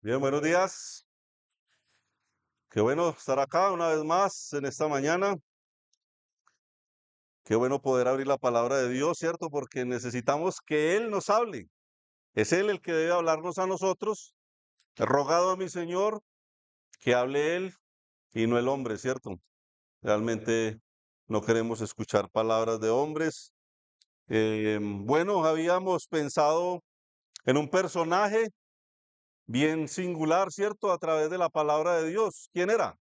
Bien, buenos días. Qué bueno estar acá una vez más en esta mañana. Qué bueno poder abrir la palabra de Dios, ¿cierto? Porque necesitamos que Él nos hable. Es Él el que debe hablarnos a nosotros. He rogado a mi Señor que hable Él y no el hombre, ¿cierto? Realmente no queremos escuchar palabras de hombres. Bueno, habíamos pensado en un personaje bien singular, ¿cierto? A través de la palabra de Dios. ¿Quién era?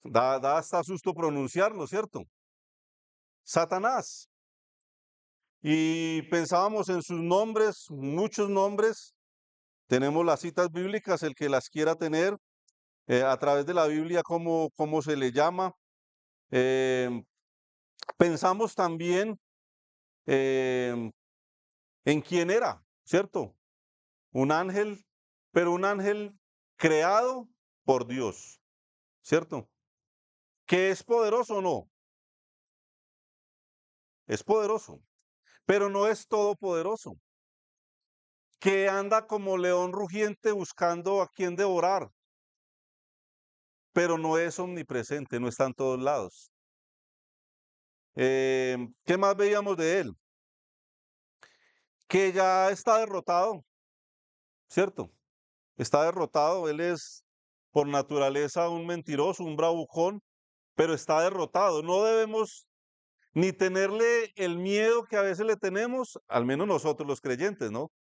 Da hasta susto pronunciarlo, ¿cierto? Satanás. Y pensábamos en sus nombres, muchos nombres. Tenemos las citas bíblicas, el que las quiera tener, a través de la Biblia, cómo se le llama. Eh, Pensamos también eh, en quién era, ¿cierto? Un ángel, pero un ángel creado por Dios, ¿cierto? ¿Que es poderoso o no? Es poderoso, pero no es todopoderoso. Que anda como león rugiente buscando a quien devorar, pero no es omnipresente, no está en todos lados. ¿Qué más veíamos de él? Que ya está derrotado, ¿cierto? Está derrotado, él es por naturaleza un mentiroso, un bravucón, pero está derrotado. No debemos ni tenerle el miedo que a veces le tenemos, al menos nosotros los creyentes, ¿no?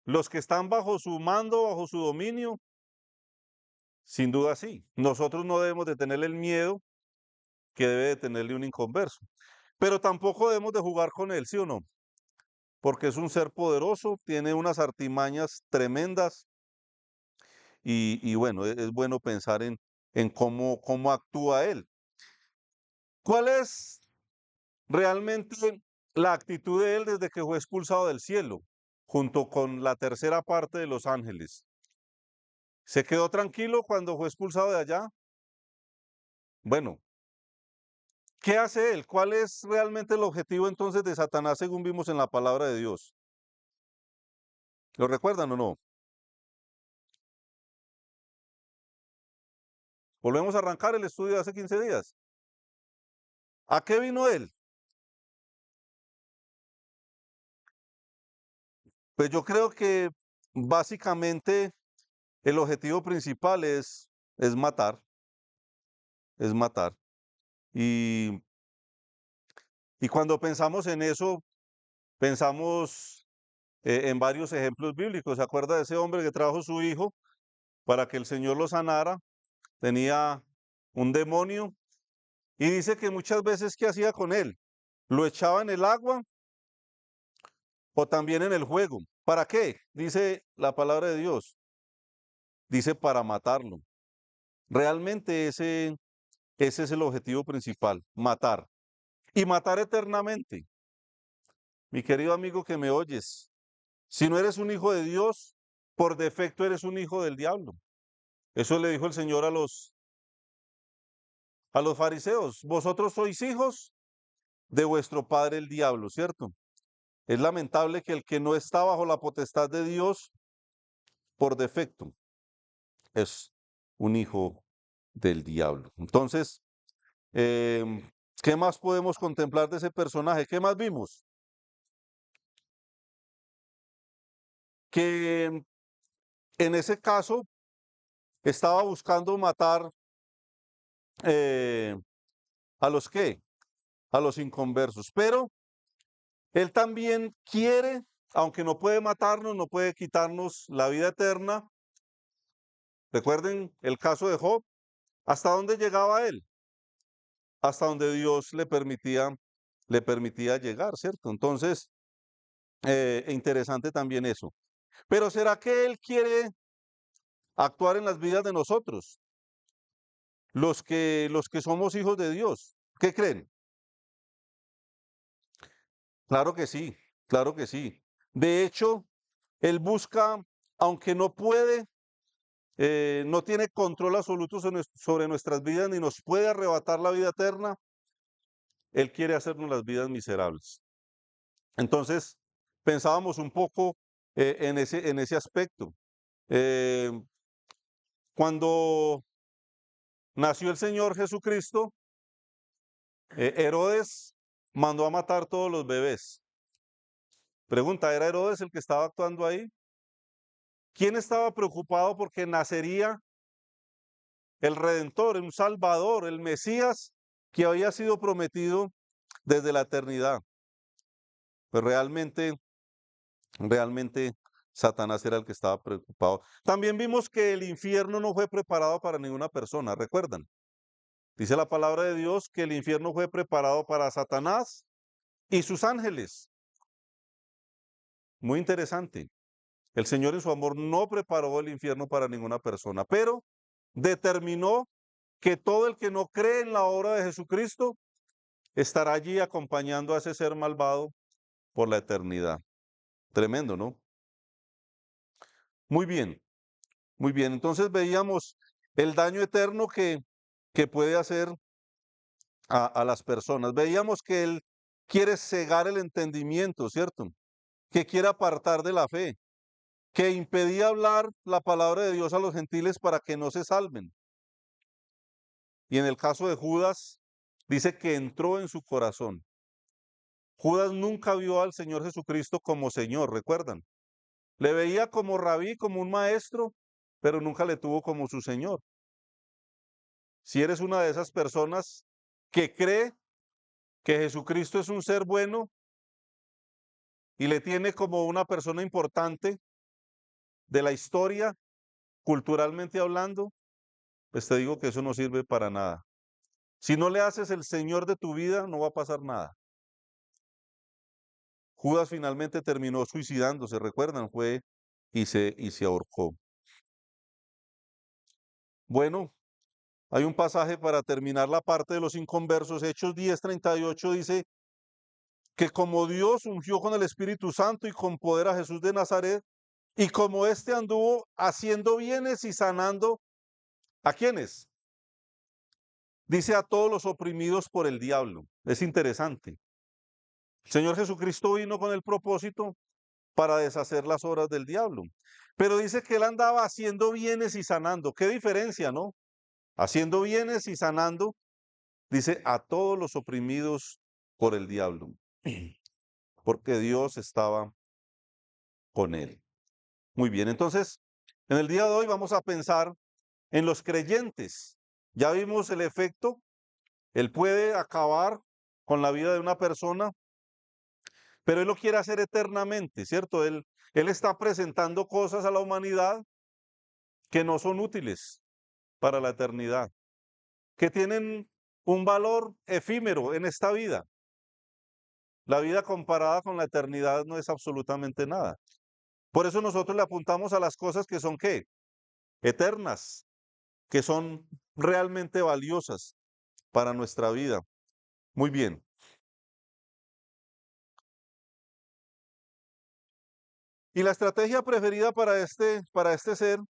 Los que están bajo su mando, bajo su dominio, sin duda sí. Nosotros no debemos de tenerle el miedo que debe de tenerle un inconverso. Pero tampoco debemos de jugar con él, ¿sí o no? Porque es un ser poderoso, tiene unas artimañas tremendas y bueno, es bueno pensar en cómo actúa él. ¿Cuál es realmente la actitud de él desde que fue expulsado del cielo, junto con la tercera parte de los ángeles? ¿Se quedó tranquilo cuando fue expulsado de allá? Bueno, ¿qué hace él? ¿Cuál es realmente el objetivo entonces de Satanás según vimos en la palabra de Dios? ¿Lo recuerdan o no? Volvemos a arrancar el estudio de hace 15 días. ¿A qué vino él? Pues yo creo que básicamente el objetivo principal es matar, es matar. Y, y cuando pensamos en eso, pensamos en varios ejemplos bíblicos. ¿Se acuerda de ese hombre que trajo su hijo para que el Señor lo sanara? Tenía un demonio y dice que muchas veces, ¿qué hacía con él? Lo echaba en el agua o también en el juego. ¿Para qué? Dice la palabra de Dios. Dice para matarlo. Realmente ese es el objetivo principal, matar. Y matar eternamente. Mi querido amigo que me oyes, si no eres un hijo de Dios, por defecto eres un hijo del diablo. Eso le dijo el Señor a los fariseos. Vosotros sois hijos de vuestro padre el diablo, ¿cierto? Es lamentable que el que no está bajo la potestad de Dios, por defecto, es un hijo del diablo. Entonces, ¿qué más podemos contemplar de ese personaje? ¿Qué más vimos? Que en ese caso estaba buscando matar eh, a los que, a los inconversos, pero él también quiere, aunque no puede matarnos, no puede quitarnos la vida eterna. Recuerden el caso de Job, ¿hasta dónde llegaba él? Hasta donde Dios le permitía llegar, ¿cierto? Entonces, interesante también eso. Pero ¿será que él quiere actuar en las vidas de nosotros, los que somos hijos de Dios? ¿Qué creen? Claro que sí, claro que sí. De hecho, él busca, aunque no puede, no tiene control absoluto sobre nuestras vidas ni nos puede arrebatar la vida eterna, él quiere hacernos las vidas miserables. Entonces, pensábamos un poco en ese aspecto. Eh, Cuando nació el Señor Jesucristo, Herodes mandó a matar todos los bebés. Pregunta, ¿era Herodes el que estaba actuando ahí? ¿Quién estaba preocupado porque nacería el Redentor, un Salvador, el Mesías que había sido prometido desde la eternidad? Pues realmente Satanás era el que estaba preocupado. También vimos que el infierno no fue preparado para ninguna persona, ¿recuerdan? Dice la palabra de Dios que el infierno fue preparado para Satanás y sus ángeles. Muy interesante. El Señor en su amor no preparó el infierno para ninguna persona, pero determinó que todo el que no cree en la obra de Jesucristo estará allí acompañando a ese ser malvado por la eternidad. Tremendo, ¿no? Muy bien, muy bien. Entonces veíamos el daño eterno que puede hacer a las personas. Veíamos que él quiere cegar el entendimiento, ¿cierto? Que quiere apartar de la fe, que impedía hablar la palabra de Dios a los gentiles para que no se salven. Y en el caso de Judas, dice que entró en su corazón. Judas nunca vio al Señor Jesucristo como Señor, ¿recuerdan? Le veía como rabí, como un maestro, pero nunca le tuvo como su Señor. Si eres una de esas personas que cree que Jesucristo es un ser bueno y le tiene como una persona importante de la historia, culturalmente hablando, pues te digo que eso no sirve para nada. Si no le haces el Señor de tu vida, no va a pasar nada. Judas finalmente terminó suicidándose, ¿recuerdan? Fue y se ahorcó. Bueno, hay un pasaje para terminar la parte de los inconversos. Hechos 10:38 dice que como Dios ungió con el Espíritu Santo y con poder a Jesús de Nazaret, y como éste anduvo haciendo bienes y sanando, ¿a quiénes? Dice a todos los oprimidos por el diablo. Es interesante. El Señor Jesucristo vino con el propósito para deshacer las obras del diablo. Pero dice que él andaba haciendo bienes y sanando. ¿Qué diferencia, no? Haciendo bienes y sanando, dice a todos los oprimidos por el diablo, porque Dios estaba con él. Muy bien, entonces, en el día de hoy vamos a pensar en los creyentes. Ya vimos el efecto, él puede acabar con la vida de una persona, pero él lo quiere hacer eternamente, ¿cierto? Él está presentando cosas a la humanidad que no son útiles para la eternidad, que tienen un valor efímero en esta vida. La vida comparada con la eternidad no es absolutamente nada. Por eso nosotros le apuntamos a las cosas que son ¿qué? Eternas, que son realmente valiosas para nuestra vida. Muy bien. Y la estrategia preferida para este ser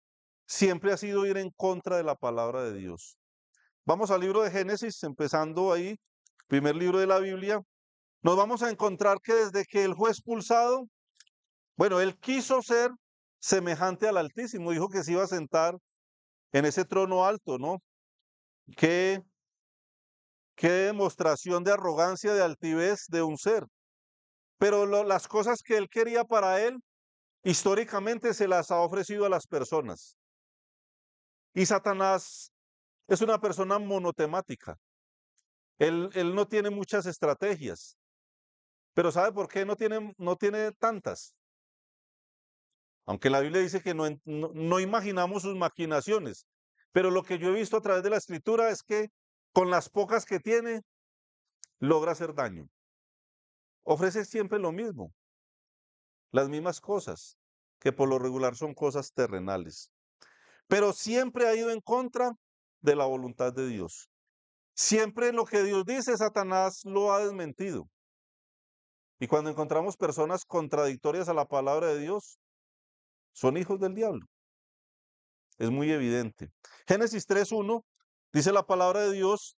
siempre ha sido ir en contra de la palabra de Dios. Vamos al libro de Génesis, empezando ahí, primer libro de la Biblia. Nos vamos a encontrar que desde que él fue expulsado, bueno, él quiso ser semejante al Altísimo, dijo que se iba a sentar en ese trono alto, ¿no? Qué, qué demostración de arrogancia, de altivez de un ser. Pero las cosas que él quería para él, históricamente se las ha ofrecido a las personas. Y Satanás es una persona monotemática. Él no tiene muchas estrategias. Pero ¿sabe por qué no tiene tantas? Aunque la Biblia dice que no imaginamos sus maquinaciones. Pero lo que yo he visto a través de la escritura es que con las pocas que tiene, logra hacer daño. Ofrece siempre lo mismo, las mismas cosas, que por lo regular son cosas terrenales. Pero siempre ha ido en contra de la voluntad de Dios. Siempre lo que Dios dice, Satanás lo ha desmentido. Y cuando encontramos personas contradictorias a la palabra de Dios, son hijos del diablo. Es muy evidente. Génesis 3:1 dice la palabra de Dios,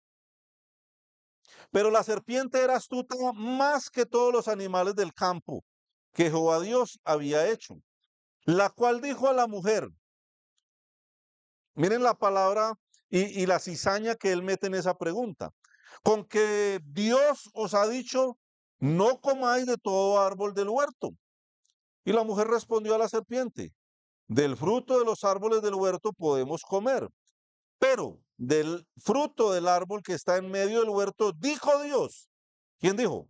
pero la serpiente era astuta más que todos los animales del campo que Jehová Dios había hecho. la cual dijo a la mujer, miren la palabra y la cizaña que él mete en esa pregunta, con que Dios os ha dicho, no comáis de todo árbol del huerto. Y la mujer respondió a la serpiente, del fruto de los árboles del huerto podemos comer, pero del fruto del árbol que está en medio del huerto, dijo Dios. ¿Quién dijo?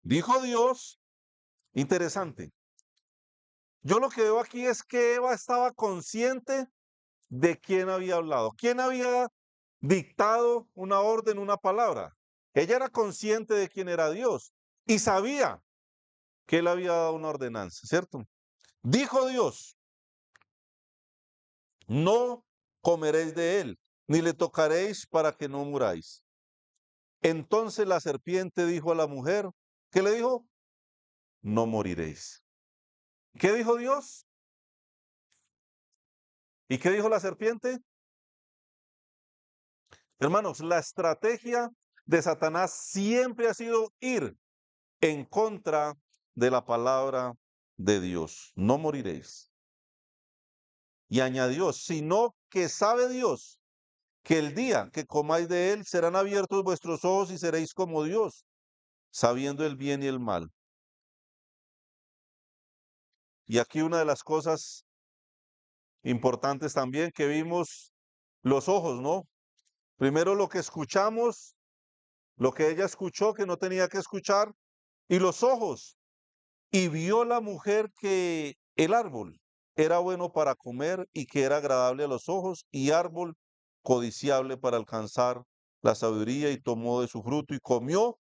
Dijo Dios, interesante. Yo lo que veo aquí es que Eva estaba consciente de quién había hablado, quién había dictado una orden, una palabra. Ella era consciente de quién era Dios y sabía que él había dado una ordenanza, ¿cierto? Dijo Dios, no comeréis de él, ni le tocaréis para que no muráis. Entonces la serpiente dijo a la mujer, ¿qué le dijo? No moriréis. ¿Qué dijo Dios? ¿Y qué dijo la serpiente? Hermanos, la estrategia de Satanás siempre ha sido ir en contra de la palabra de Dios. No moriréis. Y añadió, sino que sabe Dios que el día que comáis de él serán abiertos vuestros ojos y seréis como Dios, sabiendo el bien y el mal. Y aquí una de las cosas importantes también que vimos, los ojos, ¿no? Primero lo que escuchamos, lo que ella escuchó que no tenía que escuchar, y los ojos. Y vio la mujer que el árbol era bueno para comer y que era agradable a los ojos y árbol codiciable para alcanzar la sabiduría y tomó de su fruto y comió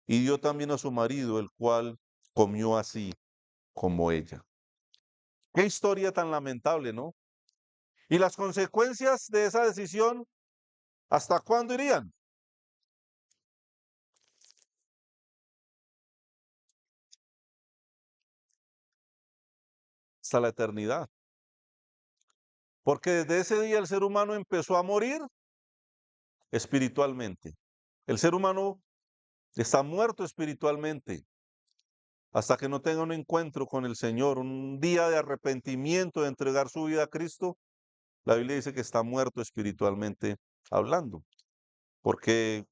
y dio también a su marido, el cual comió así como ella. Qué historia tan lamentable, ¿no? Y las consecuencias de esa decisión, ¿hasta cuándo irían? Hasta la eternidad. Porque desde ese día el ser humano empezó a morir espiritualmente. El ser humano está muerto espiritualmente hasta que no tenga un encuentro con el Señor, un día de arrepentimiento, de entregar su vida a Cristo. La Biblia dice que está muerto espiritualmente hablando, porque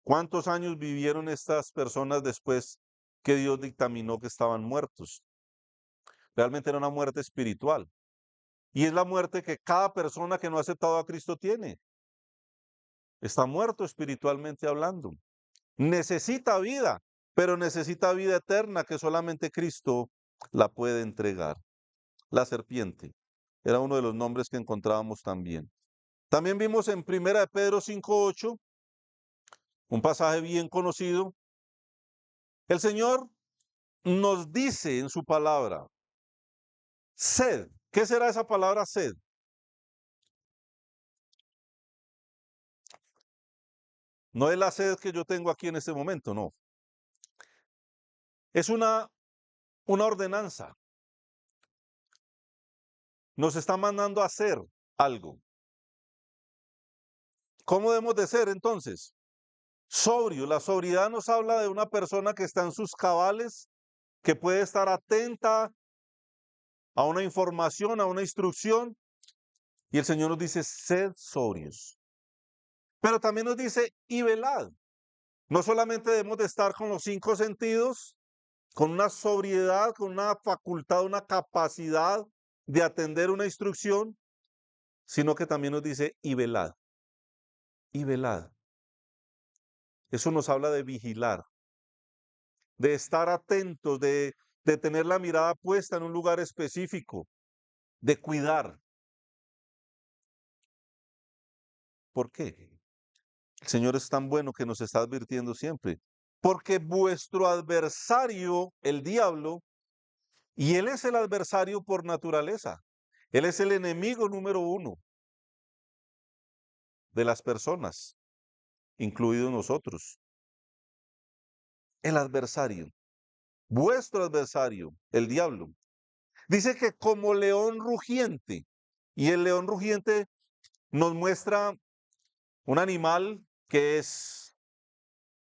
¿cuántos años vivieron estas personas después que Dios dictaminó que estaban muertos? Realmente era una muerte espiritual. Y es la muerte que cada persona que no ha aceptado a Cristo tiene. Está muerto espiritualmente hablando. Necesita vida, pero necesita vida eterna que solamente Cristo la puede entregar. La serpiente era uno de los nombres que encontrábamos también. También vimos en Primera de Pedro 5:8, un pasaje bien conocido. El Señor nos dice en su palabra, sed. ¿Qué será esa palabra sed? No es la sed que yo tengo aquí en este momento, no. Es una ordenanza. Nos está mandando a hacer algo. ¿Cómo debemos de ser entonces? Sobrio. La sobriedad nos habla de una persona que está en sus cabales, que puede estar atenta a una información, a una instrucción. Y el Señor nos dice, sed sobrios. Pero también nos dice, y velad. No solamente debemos de estar con los cinco sentidos, con una sobriedad, con una facultad, una capacidad de atender una instrucción, sino que también nos dice, y velad. Y velad. Eso nos habla de vigilar, de estar atentos, de tener la mirada puesta en un lugar específico, de cuidar. ¿Por qué? El Señor es tan bueno que nos está advirtiendo siempre. Porque vuestro adversario, el diablo, y él es el adversario por naturaleza. Él es el enemigo número uno de las personas, incluidos nosotros. El adversario, vuestro adversario, el diablo. Dice que como león rugiente, y el león rugiente nos muestra un animal que es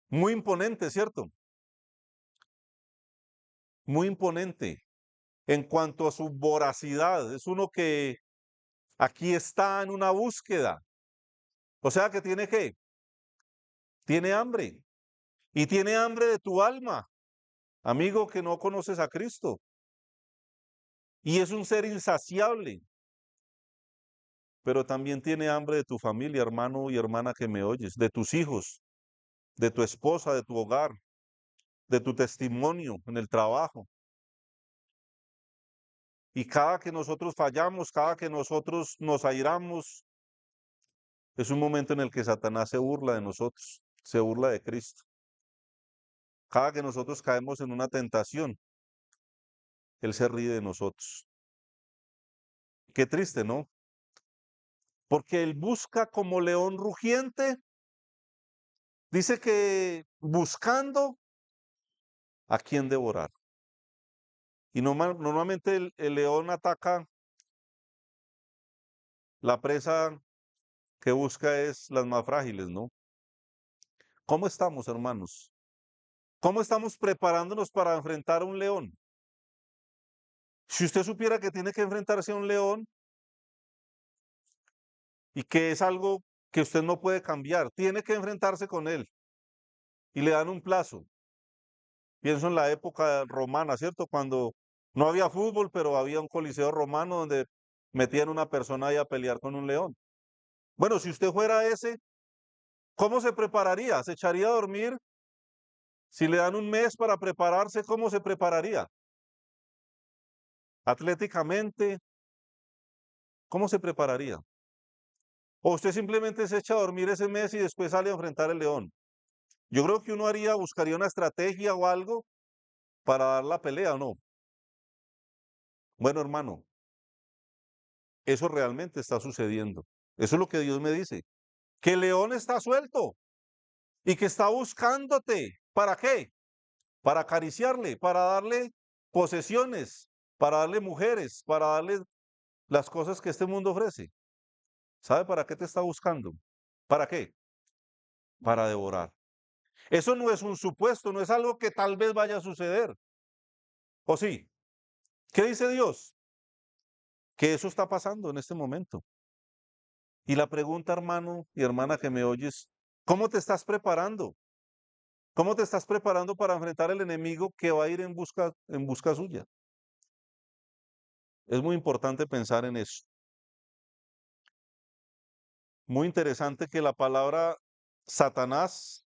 muy imponente, ¿cierto? Muy imponente. en cuanto a su voracidad. Es uno que aquí está en una búsqueda. O sea que tiene que, tiene hambre. Y tiene hambre de tu alma, amigo que no conoces a Cristo. Y es un ser insaciable. Pero también tiene hambre de tu familia, hermano y hermana que me oyes, de tus hijos, de tu esposa, de tu hogar, de tu testimonio en el trabajo. Y cada que nosotros fallamos, cada que nosotros nos airamos, es un momento en el que Satanás se burla de nosotros, se burla de Cristo. Cada que nosotros caemos en una tentación, Él se ríe de nosotros. Qué triste, ¿no? Porque Él busca como león rugiente. Dice que buscando a quien devorar. Y normalmente el león ataca, la presa que busca es las más frágiles, ¿no? ¿Cómo estamos, hermanos? ¿Cómo estamos preparándonos para enfrentar a un león? Si usted supiera que tiene que enfrentarse a un león y que es algo que usted no puede cambiar, tiene que enfrentarse con él y le dan un plazo. Pienso en la época romana, ¿cierto? Cuando no había fútbol, pero había un coliseo romano donde metían una persona ahí a pelear con un león. Bueno, si usted fuera ese, ¿cómo se prepararía? ¿Se echaría a dormir? Si le dan un mes para prepararse, ¿cómo se prepararía? Atléticamente, ¿cómo se prepararía? O usted simplemente se echa a dormir ese mes y después sale a enfrentar el león. Yo creo que uno buscaría una estrategia o algo para dar la pelea, ¿o no? Bueno, hermano, eso realmente está sucediendo. Eso es lo que Dios me dice. Que el león está suelto y que está buscándote. ¿Para qué? Para acariciarle, para darle posesiones, para darle mujeres, para darle las cosas que este mundo ofrece. ¿Sabe para qué te está buscando? ¿Para qué? Para devorar. Eso no es un supuesto, no es algo que tal vez vaya a suceder. ¿O sí? ¿Qué dice Dios? Que eso está pasando en este momento. Y la pregunta, hermano y hermana que me oyes, ¿cómo te estás preparando? ¿Cómo te estás preparando para enfrentar al enemigo que va a ir en busca suya? Es muy importante pensar en eso. Muy interesante que la palabra Satanás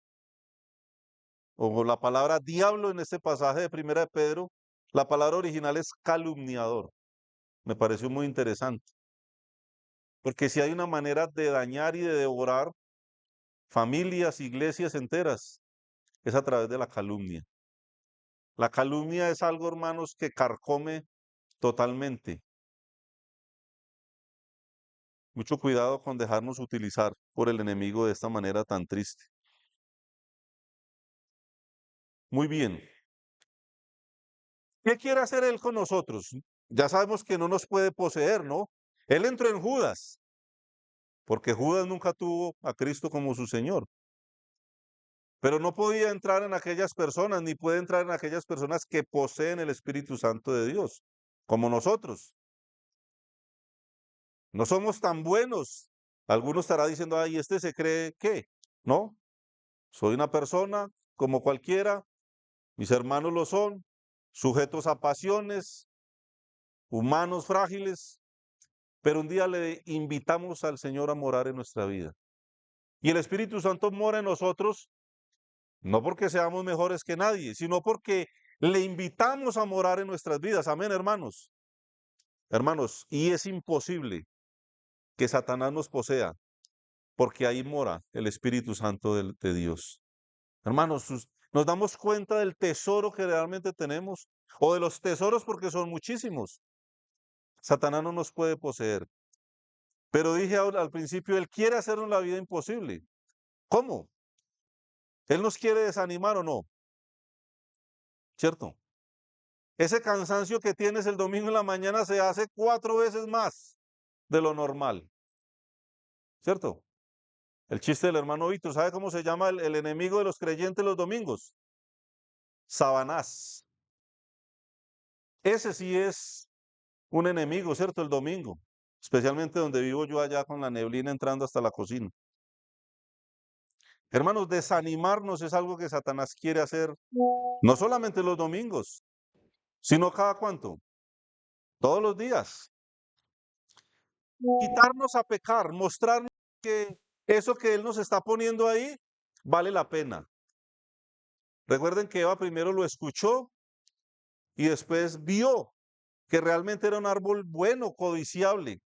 o la palabra diablo en este pasaje de Primera de Pedro, la palabra original es calumniador. Me pareció muy interesante, porque si hay una manera de dañar y de devorar familias, iglesias enteras, es a través de la calumnia. La calumnia es algo, hermanos, que carcome totalmente. Mucho cuidado con dejarnos utilizar por el enemigo de esta manera tan triste. Muy bien. ¿Qué quiere hacer él con nosotros? Ya sabemos que no nos puede poseer, ¿no? Él entró en Judas, porque Judas nunca tuvo a Cristo como su Señor. Pero no podía entrar en aquellas personas, ni puede entrar en aquellas personas que poseen el Espíritu Santo de Dios, como nosotros. No somos tan buenos. Algunos estará diciendo, ay, este se cree que, ¿no? Soy una persona como cualquiera, mis hermanos lo son, sujetos a pasiones, humanos frágiles, pero un día le invitamos al Señor a morar en nuestra vida. Y el Espíritu Santo mora en nosotros, no porque seamos mejores que nadie, sino porque le invitamos a morar en nuestras vidas. Amén, hermanos. Hermanos, y es imposible que Satanás nos posea, porque ahí mora el Espíritu Santo de Dios. Hermanos, nos damos cuenta del tesoro que realmente tenemos, o de los tesoros porque son muchísimos. Satanás no nos puede poseer. Pero dije al principio, él quiere hacernos la vida imposible. ¿Cómo? Él nos quiere desanimar o no, ¿cierto? Ese cansancio que tienes el domingo en la mañana se hace 4 veces más de lo normal, ¿cierto? El chiste del hermano Víctor, ¿sabe cómo se llama el enemigo de los creyentes los domingos? Sabanás. Ese sí es un enemigo, ¿cierto? El domingo, especialmente donde vivo yo allá con la neblina entrando hasta la cocina. Hermanos, desanimarnos es algo que Satanás quiere hacer, no solamente los domingos, sino cada cuánto, todos los días. Quitarnos a pecar, mostrarnos que eso que Él nos está poniendo ahí vale la pena. Recuerden que Eva primero lo escuchó y después vio que realmente era un árbol bueno, codiciable.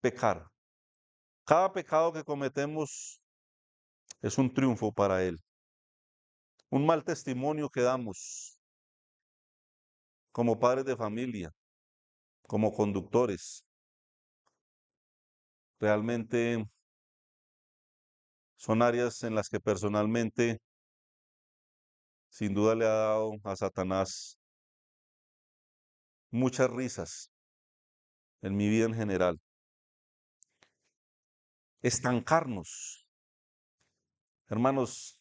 Pecar. Cada pecado que cometemos es un triunfo para Él. Un mal testimonio que damos como padres de familia, como conductores. Realmente son áreas en las que personalmente, sin duda, le ha dado a Satanás muchas risas en mi vida en general. Estancarnos. Hermanos,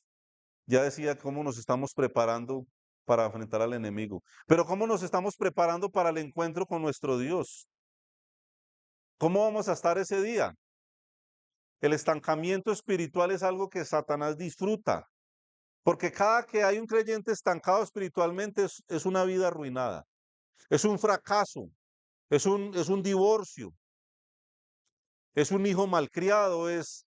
ya decía cómo nos estamos preparando para enfrentar al enemigo, pero cómo nos estamos preparando para el encuentro con nuestro Dios. ¿Cómo vamos a estar ese día? El estancamiento espiritual es algo que Satanás disfruta, porque cada que hay un creyente estancado espiritualmente es una vida arruinada, es un fracaso, es un divorcio, es un hijo malcriado, es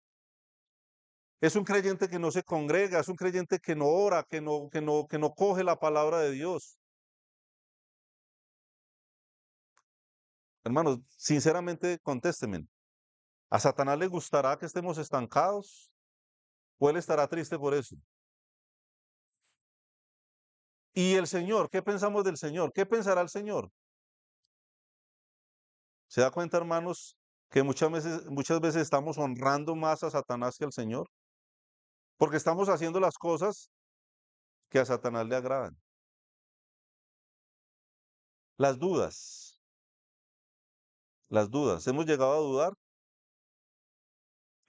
un creyente que no se congrega, es un creyente que no ora, que no coge la palabra de Dios. Hermanos, sinceramente, contéstenme. ¿A Satanás le gustará que estemos estancados? ¿O él estará triste por eso? ¿Y el Señor? ¿Qué pensamos del Señor? ¿Qué pensará el Señor? ¿Se da cuenta, hermanos, que muchas veces estamos honrando más a Satanás que al Señor? Porque estamos haciendo las cosas que a Satanás le agradan. Las dudas, las dudas. ¿Hemos llegado a dudar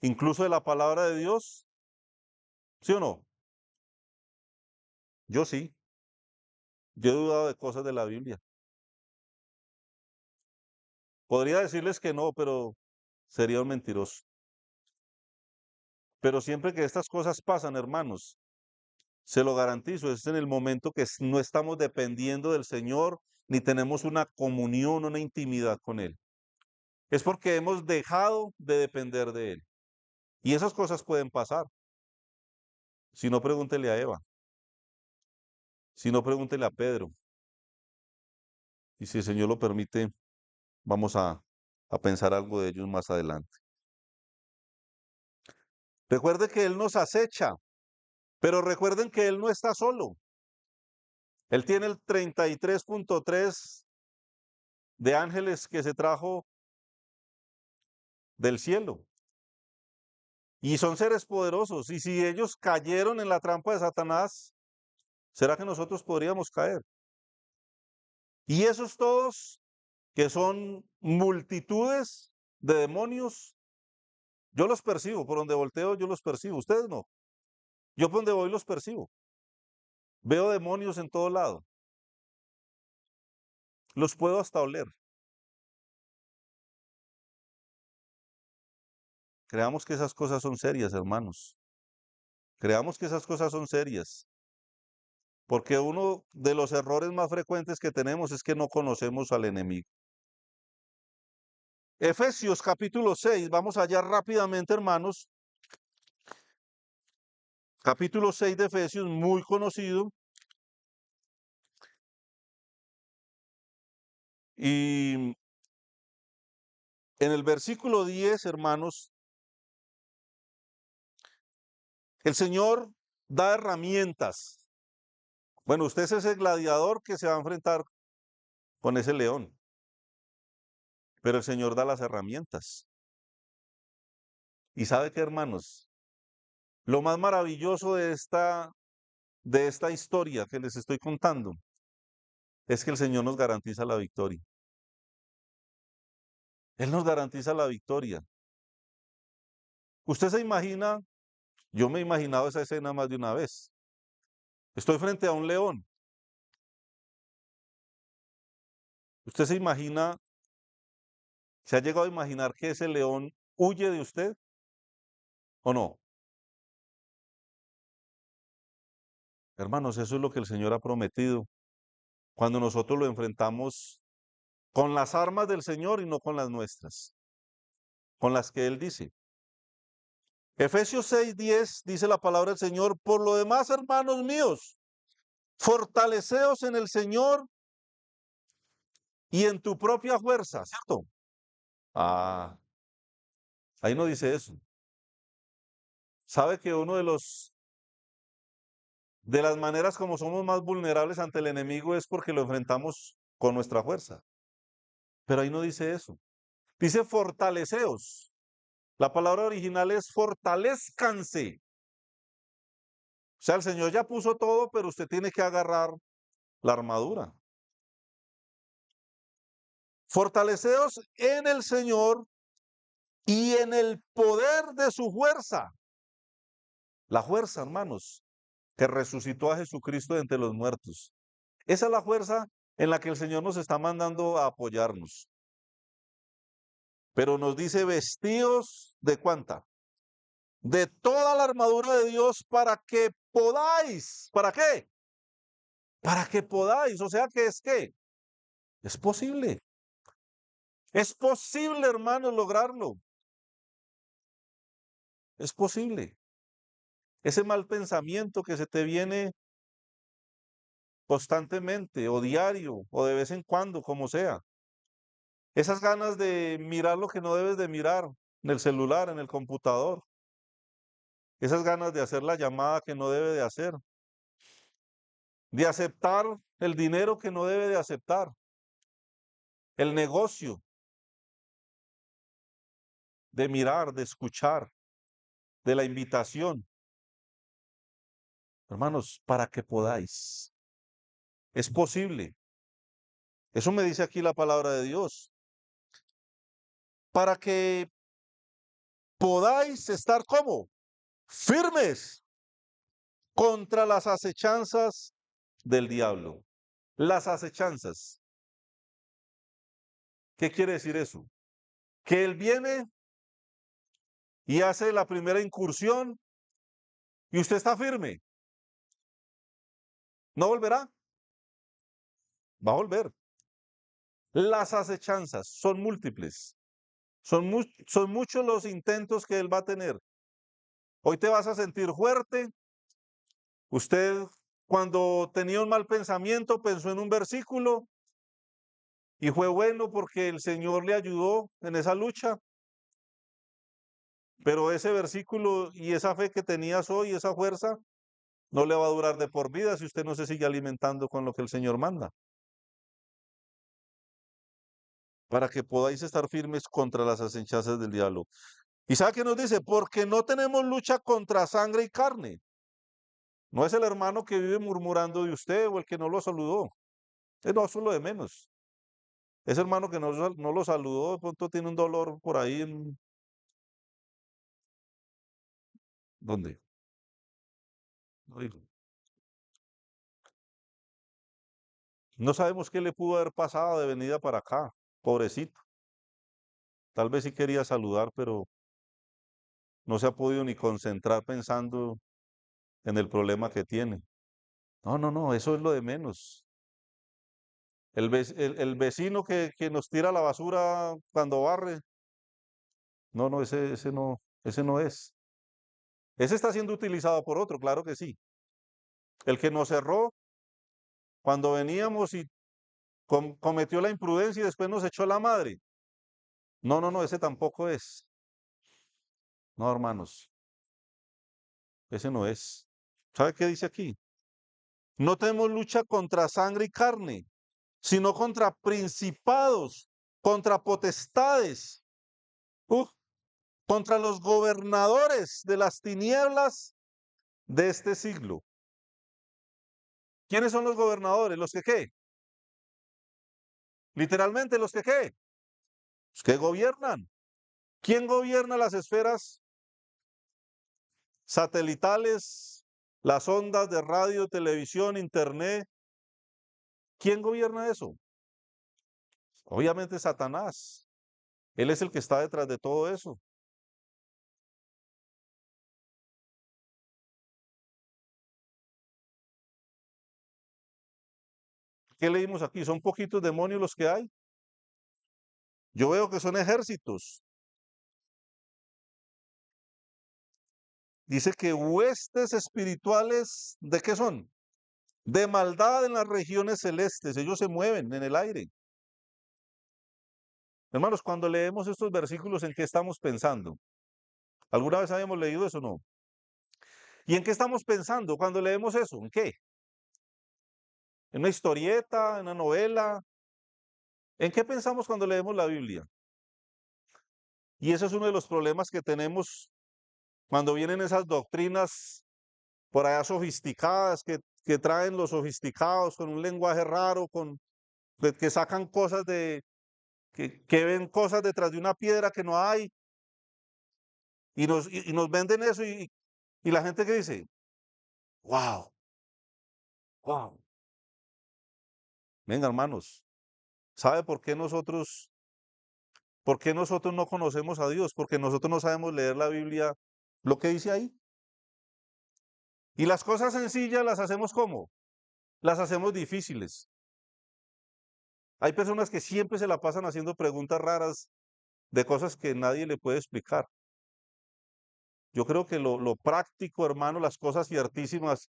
incluso de la palabra de Dios? ¿Sí o no? Yo sí. Yo he dudado de cosas de la Biblia. Podría decirles que no, pero sería un mentiroso. Pero siempre que estas cosas pasan, hermanos, se lo garantizo, es en el momento que no estamos dependiendo del Señor, ni tenemos una comunión, una intimidad con Él. Es porque hemos dejado de depender de Él. Y esas cosas pueden pasar. Si no, pregúntele a Eva. Si no, pregúntele a Pedro. Y si el Señor lo permite, vamos a pensar algo de ellos más adelante. Recuerde que Él nos acecha, pero recuerden que Él no está solo. Él tiene el 33.3 de ángeles que se trajo del cielo. Y son seres poderosos. Y si ellos cayeron en la trampa de Satanás, ¿será que nosotros podríamos caer? Y esos todos, que son multitudes de demonios, yo los percibo. Por donde volteo, yo los percibo. Ustedes no. Yo por donde voy los percibo. Veo demonios en todo lado. Los puedo hasta oler. Creamos que esas cosas son serias, hermanos. Creamos que esas cosas son serias. Porque uno de los errores más frecuentes que tenemos es que no conocemos al enemigo. Efesios capítulo 6, vamos allá rápidamente, hermanos. Capítulo 6 de Efesios, muy conocido. Y en el versículo 10, hermanos, el Señor da herramientas. Bueno, usted es ese gladiador que se va a enfrentar con ese león, pero el Señor da las herramientas. ¿Y sabe qué, hermanos? Lo más maravilloso de esta historia que les estoy contando es que el Señor nos garantiza la victoria. Él nos garantiza la victoria. Usted se imagina, yo me he imaginado esa escena más de una vez. Estoy frente a un león ¿Usted se imagina, se ha llegado a imaginar que ese león huye de usted o no? Hermanos, eso es lo que el Señor ha prometido cuando nosotros lo enfrentamos con las armas del Señor y no con las nuestras, con las que Él dice. Efesios 6:10 dice la palabra del Señor, por lo demás, hermanos míos, fortaleceos en el Señor y en tu propia fuerza, ¿cierto? Ah, ahí no dice eso. Sabe que uno de las maneras como somos más vulnerables ante el enemigo es porque lo enfrentamos con nuestra fuerza. Pero ahí no dice eso. Dice fortaleceos. La palabra original es fortalezcanse. O sea, el Señor ya puso todo, pero usted tiene que agarrar la armadura. Fortaleceos en el Señor y en el poder de su fuerza. La fuerza, hermanos, que resucitó a Jesucristo de entre los muertos. Esa es la fuerza en la que el Señor nos está mandando a apoyarnos. Pero nos dice vestidos de cuánta? De toda la armadura de Dios para que podáis. ¿Para qué? Para que podáis. O sea que es que es posible. Es posible, hermanos, lograrlo. Es posible. Ese mal pensamiento que se te viene constantemente o diario o de vez en cuando, como sea. Esas ganas de mirar lo que no debes de mirar en el celular, en el computador. Esas ganas de hacer la llamada que no debe de hacer. De aceptar el dinero que no debe de aceptar. El negocio. De mirar, de escuchar, de la invitación. Hermanos, para que podáis. Es posible. Eso me dice aquí la palabra de Dios. Para que podáis estar como firmes contra las acechanzas del diablo. Las acechanzas. ¿Qué quiere decir eso? Que él viene y hace la primera incursión y usted está firme. ¿No volverá? Va a volver. Las acechanzas son múltiples. Son muchos los intentos que él va a tener. Hoy te vas a sentir fuerte. Usted, cuando tenía un mal pensamiento, pensó en un versículo y fue bueno porque el Señor le ayudó en esa lucha. Pero ese versículo y esa fe que tenías hoy, esa fuerza, no le va a durar de por vida si usted no se sigue alimentando con lo que el Señor manda. Para que podáis estar firmes contra las acechanzas del diablo. ¿Y sabe qué nos dice? Porque no tenemos lucha contra sangre y carne. No es el hermano que vive murmurando de usted o el que no lo saludó. No, eso es lo de menos. Ese hermano que no lo saludó, de pronto tiene un dolor por ahí en... ¿Dónde? No digo. No sabemos qué le pudo haber pasado de venida para acá. Pobrecito. Tal vez sí quería saludar, pero no se ha podido ni concentrar pensando en el problema que tiene. No, no, no, eso es lo de menos. El vecino que nos tira la basura cuando barre, no, no, ese no es. Ese está siendo utilizado por otro, claro que sí. El que nos cerró cuando veníamos y cometió la imprudencia y después nos echó la madre. No, no, no, ese tampoco es. No, hermanos, ese no es. ¿Sabe qué dice aquí? No tenemos lucha contra sangre y carne, sino contra principados, contra potestades, uf, contra los gobernadores de las tinieblas de este siglo. ¿Quiénes son los gobernadores? ¿Los que qué? Literalmente, ¿los que qué? Los que gobiernan. ¿Quién gobierna las esferas satelitales, las ondas de radio, televisión, internet? ¿Quién gobierna eso? Obviamente Satanás. Él es el que está detrás de todo eso. ¿Qué leímos aquí? ¿Son poquitos demonios los que hay? Yo veo que son ejércitos. Dice que huestes espirituales, ¿de qué son? De maldad en las regiones celestes. Ellos se mueven en el aire. Hermanos, cuando leemos estos versículos, ¿en qué estamos pensando? ¿Alguna vez habíamos leído eso o no? ¿Y en qué estamos pensando cuando leemos eso? ¿En qué? ¿En una historieta? ¿En una novela? ¿En qué pensamos cuando leemos la Biblia? Y ese es uno de los problemas que tenemos cuando vienen esas doctrinas por allá sofisticadas que traen los sofisticados con un lenguaje raro, que sacan cosas que ven cosas detrás de una piedra que no hay y nos venden eso y la gente que dice, wow, wow. Venga, hermanos, ¿sabe por qué nosotros no conocemos a Dios? Porque nosotros no sabemos leer la Biblia, lo que dice ahí. Y las cosas sencillas las hacemos ¿cómo? Las hacemos difíciles. Hay personas que siempre se la pasan haciendo preguntas raras de cosas que nadie le puede explicar. Yo creo que lo práctico, hermano, las cosas ciertísimas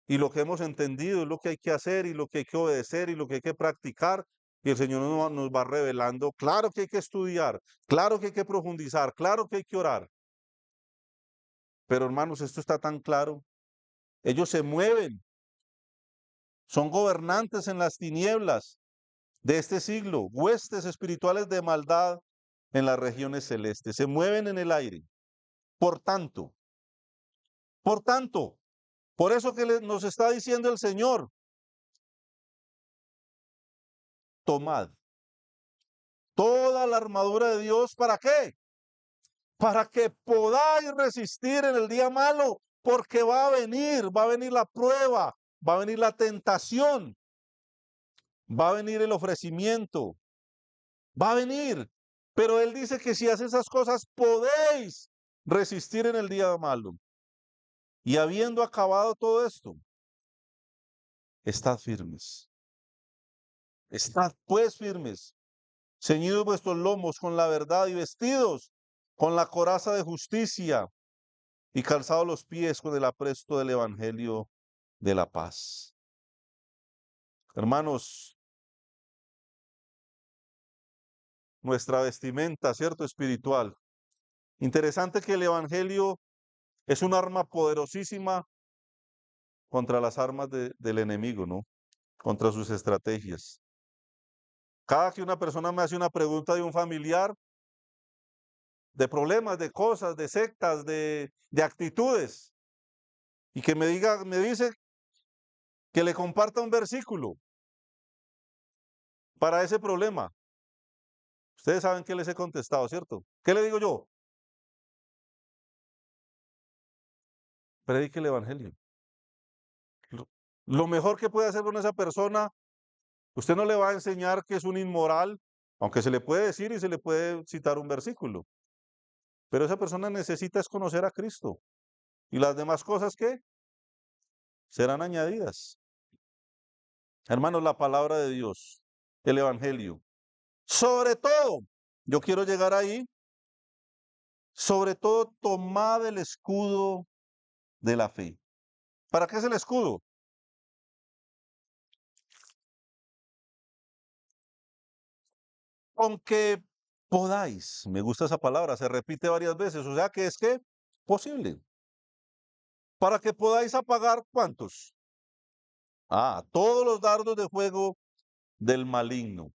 y lo que hemos entendido es lo que hay que hacer y lo que hay que obedecer y lo que hay que practicar. Y el Señor nos va revelando, claro que hay que estudiar, claro que hay que profundizar, claro que hay que orar. Pero hermanos, esto está tan claro. Ellos se mueven, son gobernantes en las tinieblas de este siglo, huestes espirituales de maldad en las regiones celestes, se mueven en el aire. Por tanto, por tanto, por eso que nos está diciendo el Señor, tomad toda la armadura de Dios, ¿para qué? Para que podáis resistir en el día malo, porque va a venir la prueba, va a venir la tentación, va a venir el ofrecimiento, va a venir. Pero Él dice que si hace esas cosas, podéis resistir en el día malo. Y habiendo acabado todo esto, estad firmes. Estad pues firmes, ceñidos vuestros lomos con la verdad y vestidos con la coraza de justicia y calzados los pies con el apresto del evangelio de la paz. Hermanos, nuestra vestimenta, ¿cierto? Espiritual. Interesante que el evangelio es un arma poderosísima contra las armas del enemigo, ¿no? Contra sus estrategias. Cada que una persona me hace una pregunta de un familiar, de problemas, de cosas, de sectas, de actitudes, y que me dice que le comparta un versículo para ese problema. Ustedes saben que les he contestado, ¿cierto? ¿Qué le digo yo? Predique el evangelio. Lo mejor que puede hacer con esa persona, usted no le va a enseñar que es un inmoral, aunque se le puede decir y se le puede citar un versículo. Pero esa persona necesita es conocer a Cristo. Y las demás cosas que serán añadidas. Hermanos, la palabra de Dios, el evangelio. Sobre todo, yo quiero llegar ahí, sobre todo tomad el escudo de la fe. ¿Para qué es el escudo? Aunque podáis, me gusta esa palabra, se repite varias veces, o sea que es que posible. Para que podáis apagar ¿cuántos? Ah, todos los dardos de fuego del maligno.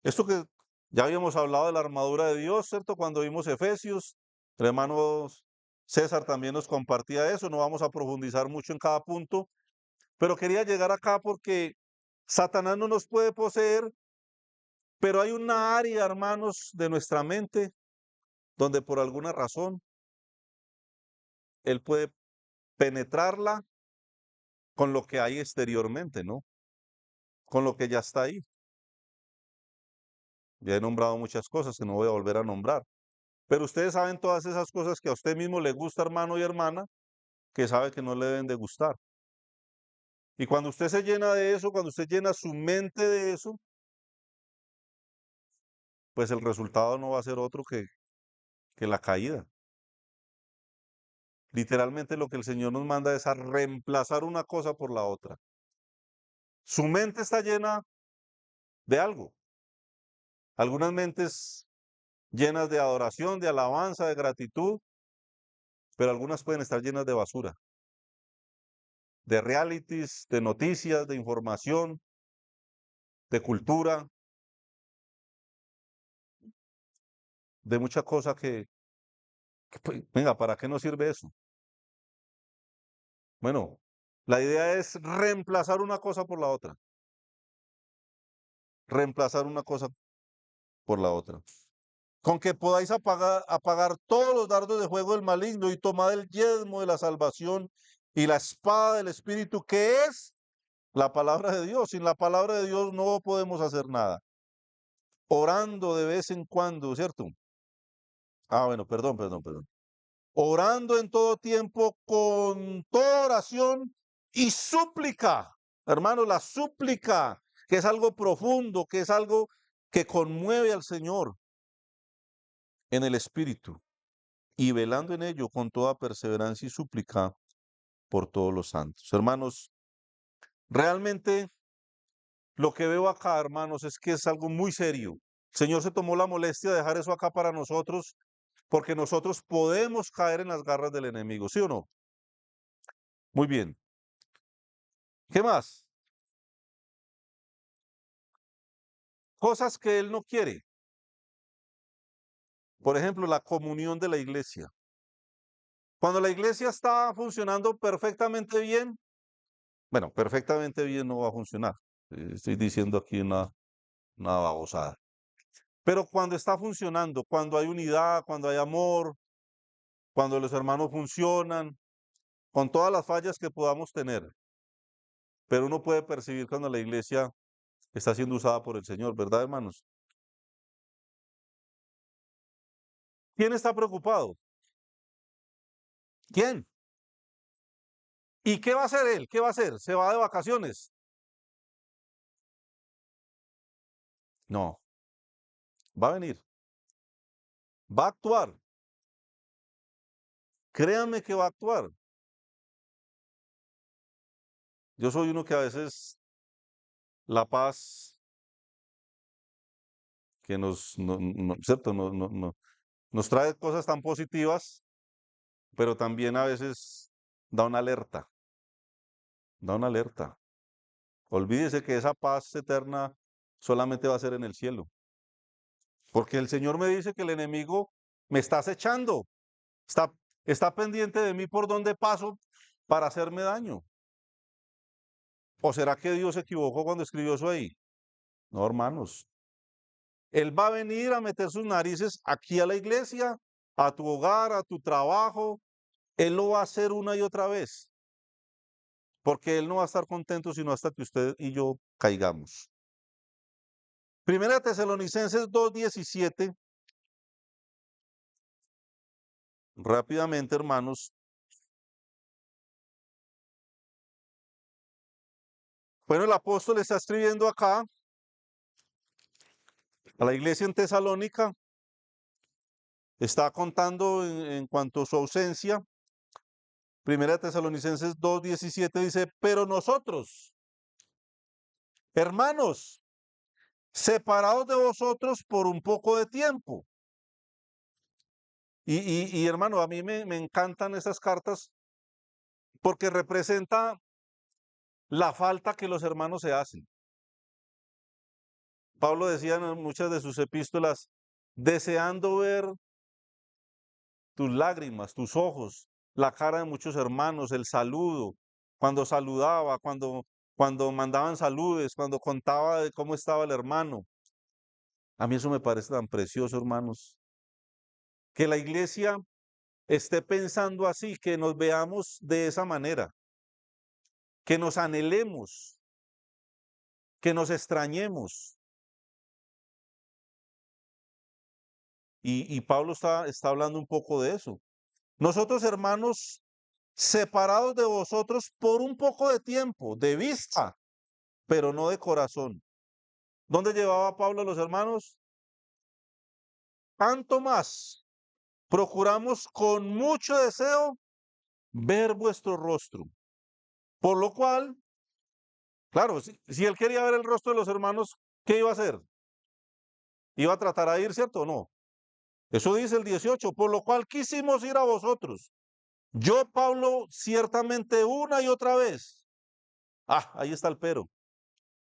Esto que ya habíamos hablado de la armadura de Dios, ¿cierto? Cuando vimos Efesios, el hermano César también nos compartía eso, no vamos a profundizar mucho en cada punto, pero quería llegar acá porque Satanás no nos puede poseer, pero hay una área, hermanos, de nuestra mente donde por alguna razón él puede penetrarla con lo que hay exteriormente, ¿no? Con lo que ya está ahí. Ya he nombrado muchas cosas que no voy a volver a nombrar. Pero ustedes saben todas esas cosas que a usted mismo le gusta, hermano y hermana, que sabe que no le deben de gustar. Y cuando usted se llena de eso, cuando usted llena su mente de eso, pues el resultado no va a ser otro que la caída. Literalmente lo que el Señor nos manda es a reemplazar una cosa por la otra. Su mente está llena de algo. Algunas mentes llenas de adoración, de alabanza, de gratitud, pero algunas pueden estar llenas de basura, de realities, de noticias, de información, de cultura, de mucha cosa pues, venga, ¿para qué nos sirve eso? Bueno, la idea es reemplazar una cosa por la otra, reemplazar una cosa por la otra. Con que podáis apagar todos los dardos de fuego del maligno y tomar el yelmo de la salvación y la espada del Espíritu, que es la palabra de Dios. Sin la palabra de Dios no podemos hacer nada. Orando de vez en cuando, ¿cierto? Bueno, perdón. Orando en todo tiempo con toda oración y súplica. Hermano, la súplica, que es algo profundo, que es algo que conmueve al Señor en el Espíritu, y velando en ello con toda perseverancia y súplica por todos los santos. Hermanos, realmente lo que veo acá, hermanos, es que es algo muy serio. El Señor se tomó la molestia de dejar eso acá para nosotros, porque nosotros podemos caer en las garras del enemigo, ¿sí o no? Muy bien. ¿Qué más? Cosas que Él no quiere. Por ejemplo, la comunión de la iglesia. Cuando la iglesia está funcionando perfectamente bien, bueno, perfectamente bien no va a funcionar. Estoy diciendo aquí una babosada. Pero cuando está funcionando, cuando hay unidad, cuando hay amor, cuando los hermanos funcionan, con todas las fallas que podamos tener, pero uno puede percibir cuando la iglesia está siendo usada por el Señor, ¿verdad, hermanos? ¿Quién está preocupado? ¿Quién? ¿Y qué va a hacer él? ¿Qué va a hacer? ¿Se va de vacaciones? No, va a venir, va a actuar. Créanme que va a actuar. Yo soy uno que a veces la paz que ¿cierto? Nos trae cosas tan positivas, pero también a veces da una alerta, da una alerta. Olvídese que esa paz eterna solamente va a ser en el cielo, porque el Señor me dice que el enemigo me está acechando, está, está pendiente de mí por donde paso para hacerme daño. ¿O será que Dios se equivocó cuando escribió eso ahí? No, hermanos. Él va a venir a meter sus narices aquí a la iglesia, a tu hogar, a tu trabajo. Él lo va a hacer una y otra vez, porque Él no va a estar contento sino hasta que usted y yo caigamos. Primera Tesalonicenses 2:17, rápidamente, hermanos. Bueno, el apóstol está escribiendo acá a la iglesia en Tesalónica, está contando en cuanto a su ausencia. Primera Tesalonicenses 2:17 dice, pero nosotros, hermanos, separados de vosotros por un poco de tiempo. Y hermano, a mí me encantan esas cartas porque representa la falta que los hermanos se hacen. Pablo decía en muchas de sus epístolas, deseando ver tus lágrimas, tus ojos, la cara de muchos hermanos, el saludo, cuando saludaba, cuando mandaban saludes, cuando contaba de cómo estaba el hermano. A mí eso me parece tan precioso, hermanos, que la iglesia esté pensando así, que nos veamos de esa manera, que nos anhelemos, que nos extrañemos. Y Pablo está hablando un poco de eso. Nosotros, hermanos, separados de vosotros por un poco de tiempo, de vista, pero no de corazón. ¿Dónde llevaba Pablo a los hermanos? Tanto más, procuramos con mucho deseo ver vuestro rostro. Por lo cual, claro, si él quería ver el rostro de los hermanos, ¿qué iba a hacer? ¿Iba a tratar a ir, cierto o no? Eso dice el 18, por lo cual quisimos ir a vosotros. Yo, Pablo, ciertamente una y otra vez. Ah, ahí está el pero.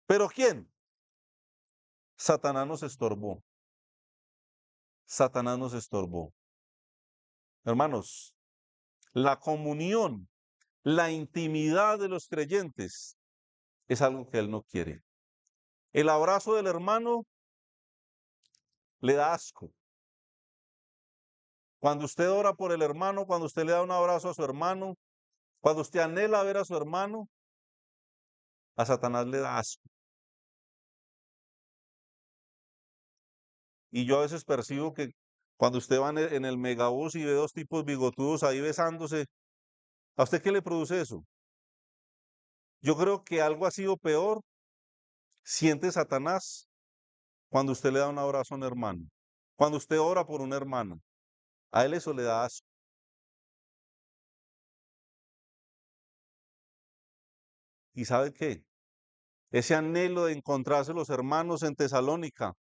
¿Pero quién? Satanás nos estorbó. Satanás nos estorbó. Hermanos, la comunión, la intimidad de los creyentes es algo que él no quiere. El abrazo del hermano le da asco. Cuando usted ora por el hermano, cuando usted le da un abrazo a su hermano, cuando usted anhela ver a su hermano, a Satanás le da asco. Y yo a veces percibo que cuando usted va en el megabús y ve dos tipos bigotudos ahí besándose, ¿a usted qué le produce eso? Yo creo que algo así o peor siente Satanás cuando usted le da un abrazo a un hermano, cuando usted ora por un hermano. A él eso le da asco. ¿Y sabe qué? Ese anhelo de encontrarse los hermanos en Tesalónica,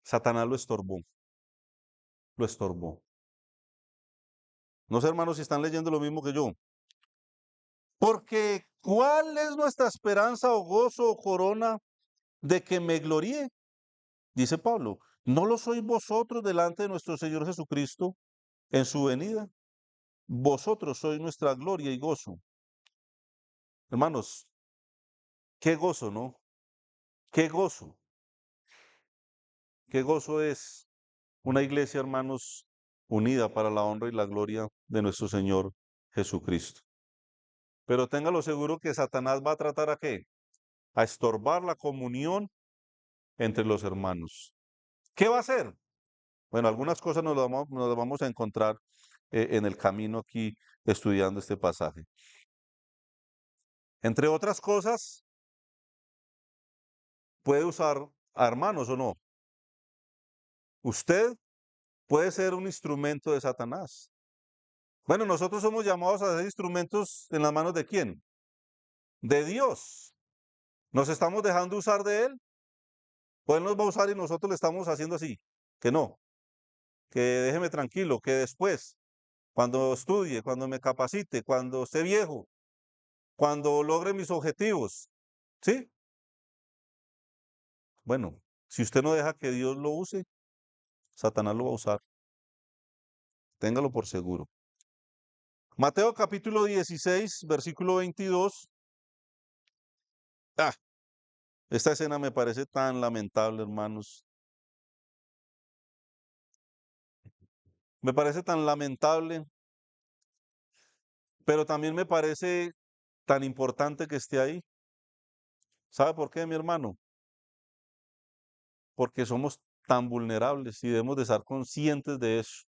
Satanás lo estorbó, lo estorbó. No sé, hermanos, si están leyendo lo mismo que yo. Porque ¿cuál es nuestra esperanza o gozo o corona de que me gloríe? Dice Pablo, ¿no lo sois vosotros delante de nuestro Señor Jesucristo en su venida? Vosotros sois nuestra gloria y gozo. Hermanos, qué gozo, ¿no? Qué gozo, qué gozo es una iglesia, hermanos, unida para la honra y la gloria de nuestro Señor Jesucristo. Pero téngalo seguro que Satanás va a tratar a qué? A estorbar la comunión entre los hermanos. ¿Qué va a hacer? Bueno, algunas cosas nos las vamos a encontrar en el camino aquí estudiando este pasaje. Entre otras cosas, puede usar a hermanos o no. Usted puede ser un instrumento de Satanás. Bueno, nosotros somos llamados a ser instrumentos en las manos de quién? De Dios. ¿Nos estamos dejando usar de Él? ¿O Él nos va a usar y nosotros le estamos haciendo así? Que no, que déjeme tranquilo, que después, cuando estudie, cuando me capacite, cuando esté viejo, cuando logre mis objetivos, ¿sí? Bueno, si usted no deja que Dios lo use, Satanás lo va a usar. Téngalo por seguro. Mateo capítulo 16, versículo 22. Ah, esta escena me parece tan lamentable, hermanos. Me parece tan lamentable, pero también me parece tan importante que esté ahí. ¿Sabe por qué, mi hermano? Porque somos tan vulnerables y debemos de estar conscientes de eso.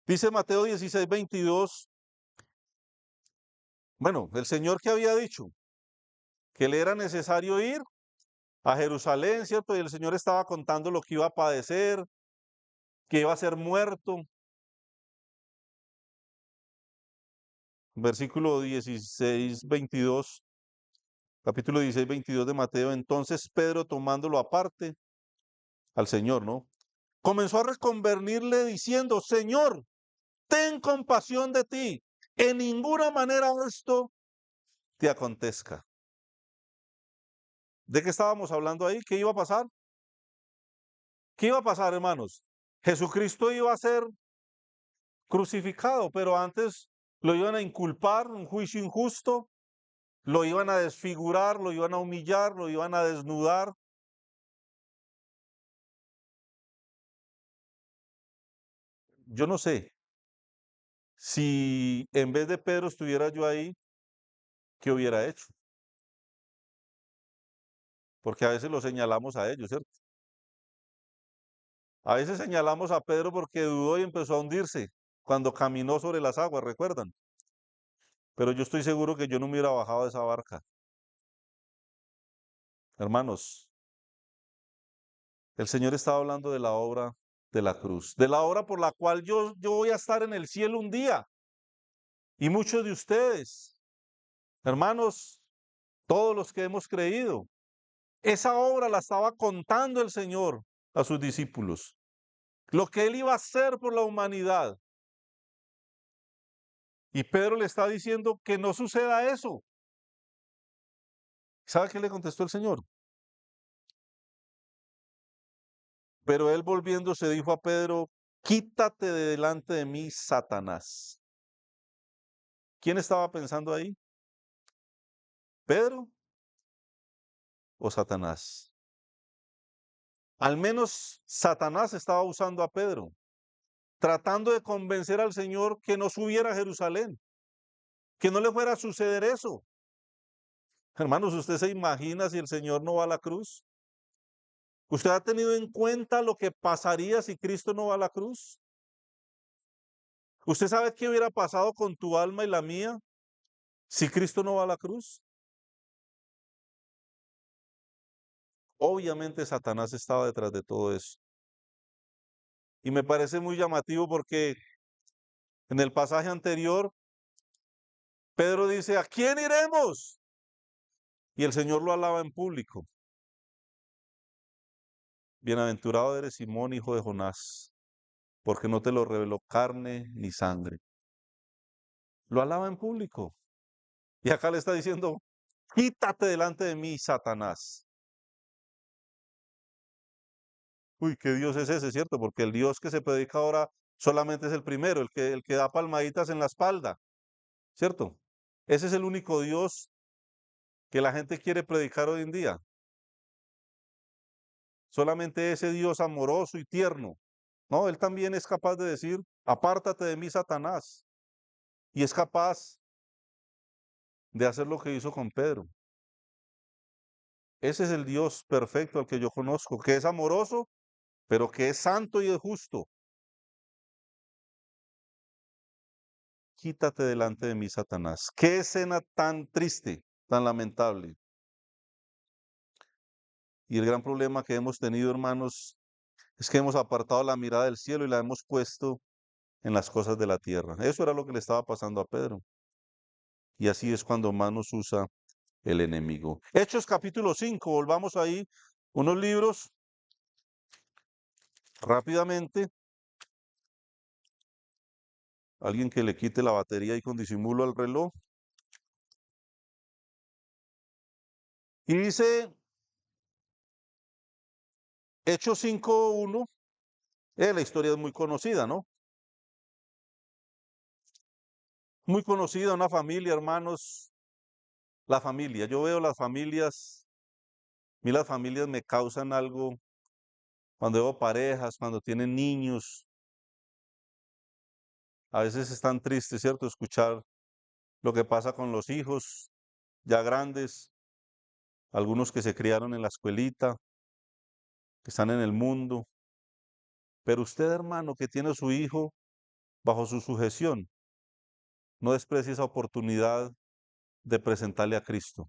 Dice Mateo 16, 22. Bueno, el Señor que había dicho que le era necesario ir a Jerusalén, ¿cierto? Y el Señor estaba contando lo que iba a padecer, que iba a ser muerto. Versículo 16, 22, capítulo 16, 22 de Mateo. Entonces Pedro, tomándolo aparte al Señor, ¿no? Comenzó a reconvenirle diciendo, Señor, ten compasión de ti. En ninguna manera esto te acontezca. ¿De qué estábamos hablando ahí? ¿Qué iba a pasar? ¿Qué iba a pasar, hermanos? Jesucristo iba a ser crucificado, pero antes lo iban a inculpar, un juicio injusto, lo iban a desfigurar, lo iban a humillar, lo iban a desnudar. Yo no sé si en vez de Pedro estuviera yo ahí, ¿qué hubiera hecho? Porque a veces lo señalamos a ellos, ¿cierto? A veces señalamos a Pedro porque dudó y empezó a hundirse cuando caminó sobre las aguas, ¿recuerdan? Pero yo estoy seguro que yo no me hubiera bajado de esa barca. Hermanos, el Señor estaba hablando de la obra de la cruz, de la obra por la cual yo voy a estar en el cielo un día. Y muchos de ustedes, hermanos, todos los que hemos creído, esa obra la estaba contando el Señor a sus discípulos. Lo que Él iba a hacer por la humanidad. Y Pedro le está diciendo que no suceda eso. ¿Sabe qué le contestó el Señor? Pero él volviéndose dijo a Pedro, quítate de delante de mí, Satanás. ¿Quién estaba pensando ahí? ¿Pedro o Satanás? Al menos Satanás estaba usando a Pedro, tratando de convencer al Señor que no subiera a Jerusalén, que no le fuera a suceder eso. Hermanos, ¿usted se imagina si el Señor no va a la cruz? ¿Usted ha tenido en cuenta lo que pasaría si Cristo no va a la cruz? ¿Usted sabe qué hubiera pasado con tu alma y la mía si Cristo no va a la cruz? Obviamente Satanás estaba detrás de todo eso. Y me parece muy llamativo porque en el pasaje anterior, Pedro dice, ¿a quién iremos? Y el Señor lo alaba en público. Bienaventurado eres Simón, hijo de Jonás, porque no te lo reveló carne ni sangre. Lo alaba en público. Y acá le está diciendo, quítate delante de mí, Satanás. Uy, ¿qué Dios es ese, cierto? Porque el Dios que se predica ahora solamente es el primero, el que da palmaditas en la espalda, ¿cierto? Ese es el único Dios que la gente quiere predicar hoy en día. Solamente ese Dios amoroso y tierno. No, Él también es capaz de decir, apártate de mí, Satanás. Y es capaz de hacer lo que hizo con Pedro. Ese es el Dios perfecto al que yo conozco, que es amoroso, pero que es santo y es justo. Quítate delante de mí, Satanás. Qué escena tan triste, tan lamentable. Y el gran problema que hemos tenido, hermanos, es que hemos apartado la mirada del cielo y la hemos puesto en las cosas de la tierra. Eso era lo que le estaba pasando a Pedro. Y así es cuando más nos usa el enemigo. Hechos capítulo 5, volvamos ahí, unos libros rápidamente. Alguien que le quite la batería y con disimulo al reloj. Y dice Hechos 5:1, la historia es muy conocida, ¿no? Muy conocida, una familia, hermanos, la familia. Yo veo las familias, a mí las familias me causan algo cuando veo parejas, cuando tienen niños. A veces es tan triste, ¿cierto? Escuchar lo que pasa con los hijos ya grandes, algunos que se criaron en la escuelita, que están en el mundo. Pero usted, hermano, que tiene a su hijo bajo su sujeción, no desprecie esa oportunidad de presentarle a Cristo.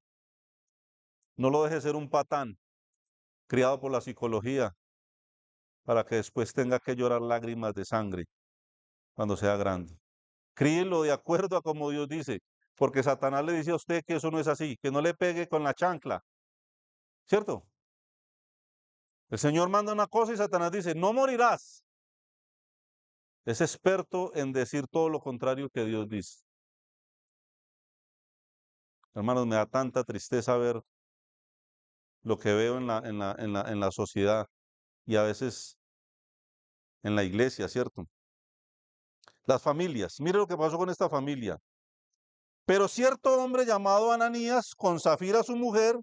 No lo deje ser un patán criado por la psicología para que después tenga que llorar lágrimas de sangre cuando sea grande. Críelo de acuerdo a como Dios dice, porque Satanás le dice a usted que eso no es así, que no le pegue con la chancla, ¿cierto? El Señor manda una cosa y Satanás dice, no morirás. Es experto en decir todo lo contrario que Dios dice. Hermanos, me da tanta tristeza ver lo que veo en la sociedad y a veces en la iglesia, ¿cierto? Las familias. Mire lo que pasó con esta familia. Pero cierto hombre llamado Ananías, con Zafira su mujer,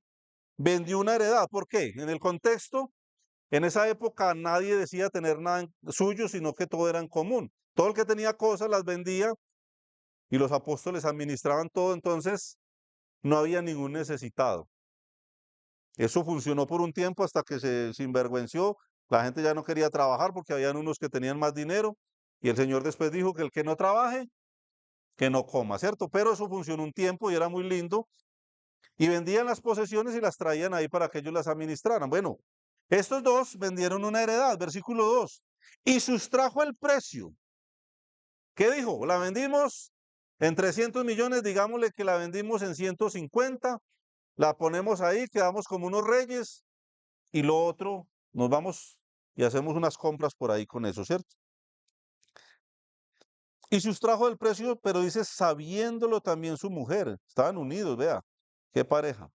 vendió una heredad. ¿Por qué? En el contexto, en esa época nadie decía tener nada suyo, sino que todo era en común. Todo el que tenía cosas las vendía y los apóstoles administraban todo, entonces no había ningún necesitado. Eso funcionó por un tiempo hasta que se sinvergüenció La gente ya no quería trabajar porque habían unos que tenían más dinero y el Señor después dijo que el que no trabaje, que no coma, ¿cierto? Pero eso funcionó un tiempo y era muy lindo y vendían las posesiones y las traían ahí para que ellos las administraran. Bueno, estos dos vendieron una heredad, versículo 2, y sustrajo el precio. ¿Qué dijo? La vendimos en 300 millones, digámosle que la vendimos en 150, la ponemos ahí, quedamos como unos reyes y lo otro, nos vamos y hacemos unas compras por ahí con eso, ¿cierto? Y sustrajo el precio, pero dice, sabiéndolo también su mujer, estaban unidos, vea, qué pareja.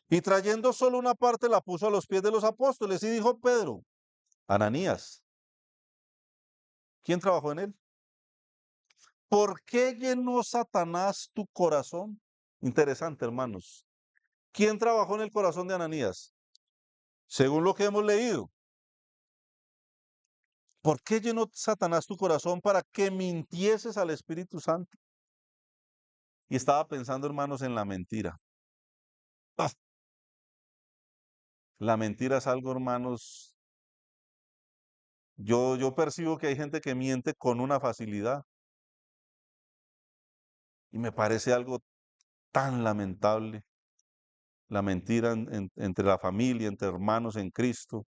Y trayendo solo una parte la puso a los pies de los apóstoles y dijo Pedro, Ananías, ¿quién trabajó en él? ¿Por qué llenó Satanás tu corazón? Interesante, hermanos. ¿Quién trabajó en el corazón de Ananías? Según lo que hemos leído. ¿Por qué llenó Satanás tu corazón para que mintieses al Espíritu Santo? Y estaba pensando, hermanos, en la mentira. Ah, la mentira es algo, hermanos. Yo percibo que hay gente que miente con una facilidad y me parece algo tan lamentable. La mentira entre la familia, entre hermanos en Cristo.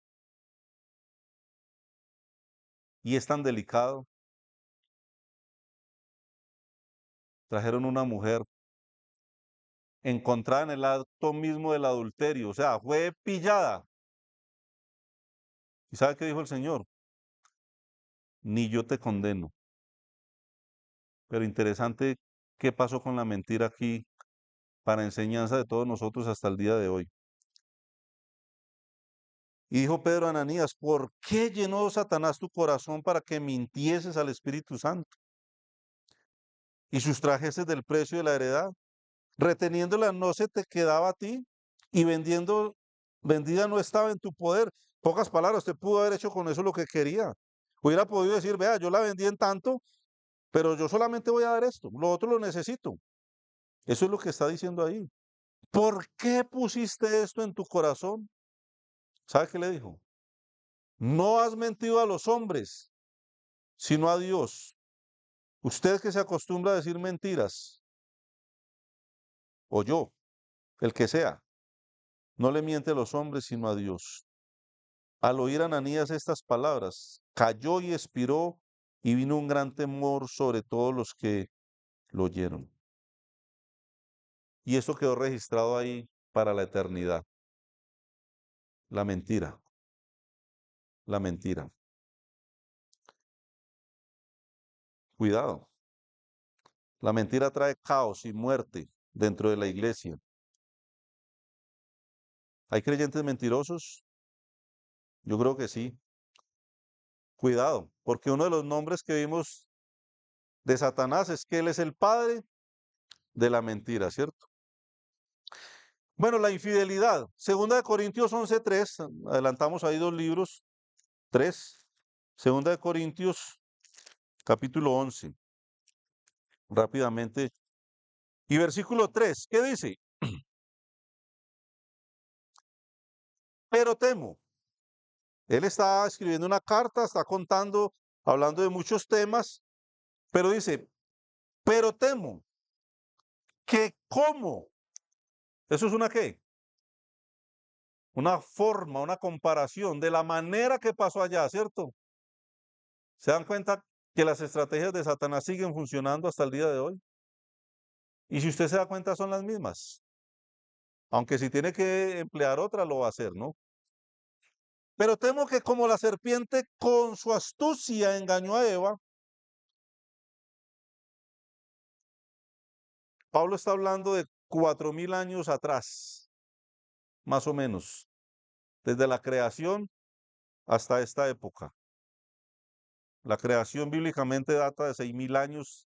Y es tan delicado. Trajeron una mujer encontrada en el acto mismo del adulterio, o sea, fue pillada. ¿Y sabe qué dijo el Señor? Ni yo te condeno. Pero interesante qué pasó con la mentira aquí para enseñanza de todos nosotros hasta el día de hoy. Y dijo Pedro a Ananías, ¿por qué llenó Satanás tu corazón para que mintieses al Espíritu Santo y sustrajeses del precio de la heredad? Reteniéndola no se te quedaba a ti y vendida no estaba en tu poder. Pocas palabras, usted pudo haber hecho con eso lo que quería. Hubiera podido decir, vea, yo la vendí en tanto, pero yo solamente voy a dar esto, lo otro lo necesito. Eso es lo que está diciendo ahí. ¿Por qué pusiste esto en tu corazón? ¿Sabe qué le dijo? No has mentido a los hombres, sino a Dios. Usted que se acostumbra a decir mentiras, o yo, el que sea, no le miente a los hombres, sino a Dios. Al oír Ananías estas palabras, cayó y expiró, y vino un gran temor sobre todos los que lo oyeron. Y eso quedó registrado ahí para la eternidad. La mentira, la mentira. Cuidado. La mentira trae caos y muerte dentro de la iglesia. ¿Hay creyentes mentirosos? Yo creo que sí. Cuidado, porque uno de los nombres que vimos de Satanás es que él es el padre de la mentira, ¿cierto? Bueno, la infidelidad. Segunda de Corintios 11:3, adelantamos ahí 2 libros, 3. Segunda de Corintios, capítulo 11, rápidamente. Y versículo 3, ¿qué dice? Pero temo. Él está escribiendo una carta, está contando, hablando de muchos temas, pero dice, pero temo que como, ¿eso es una qué? Una forma, una comparación de la manera que pasó allá, ¿cierto? ¿Se dan cuenta que las estrategias de Satanás siguen funcionando hasta el día de hoy? Y si usted se da cuenta, son las mismas. Aunque si tiene que emplear otra, lo va a hacer, ¿no? Pero temo que como la serpiente con su astucia engañó a Eva, Pablo está hablando de 4000 años atrás, más o menos, desde la creación hasta esta época. La creación bíblicamente data de 6000 años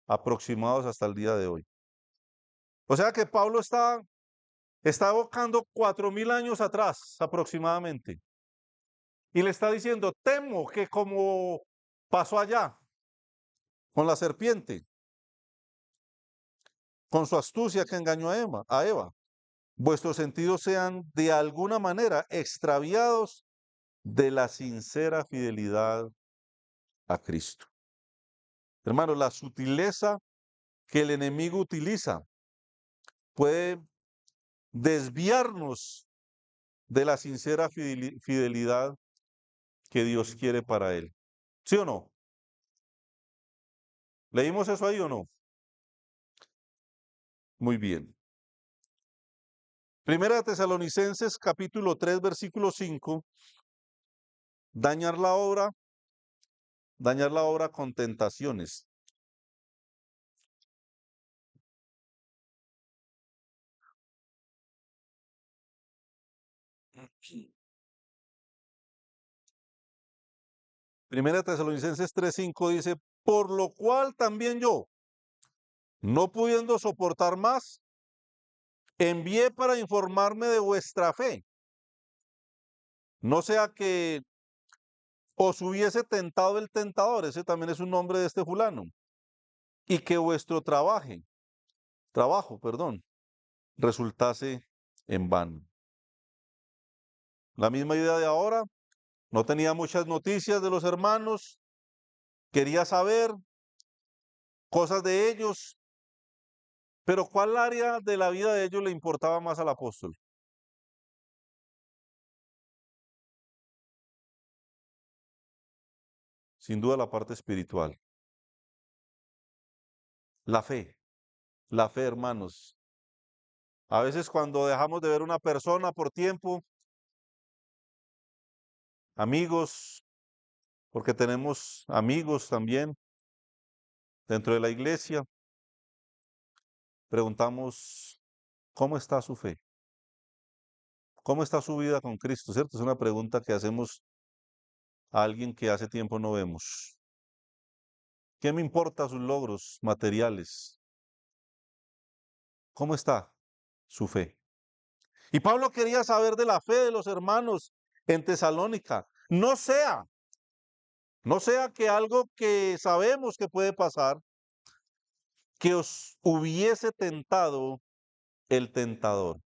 aproximados hasta el día de hoy. O sea que Pablo está evocando 4000 años atrás aproximadamente. Y le está diciendo, temo que como pasó allá con la serpiente, con su astucia que engañó a Eva, vuestros sentidos sean de alguna manera extraviados de la sincera fidelidad a Cristo. Hermanos, la sutileza que el enemigo utiliza puede desviarnos de la sincera fidelidad que Dios quiere para él. ¿Sí o no? ¿Leímos eso ahí o no? Muy bien. Primera de Tesalonicenses capítulo 3 versículo 5. Dañar la obra con tentaciones. Primera de Tesalonicenses 3:5 dice, por lo cual también yo, no pudiendo soportar más, envié para informarme de vuestra fe, no sea que os hubiese tentado el tentador, ese también es un nombre de este fulano, y que vuestro trabajo, perdón, resultase en vano. La misma idea de ahora, no tenía muchas noticias de los hermanos, quería saber cosas de ellos, pero ¿cuál área de la vida de ellos le importaba más al apóstol? Sin duda la parte espiritual, la fe, la fe, hermanos. A veces cuando dejamos de ver una persona por tiempo, amigos, porque tenemos amigos también dentro de la iglesia, preguntamos, ¿cómo está su fe? ¿Cómo está su vida con Cristo? ¿Cierto? Es una pregunta que hacemos a alguien que hace tiempo no vemos. ¿Qué me importa sus logros materiales? ¿Cómo está su fe? Y Pablo quería saber de la fe de los hermanos en Tesalónica. No sea que algo que sabemos que puede pasar, que os hubiese tentado el tentador.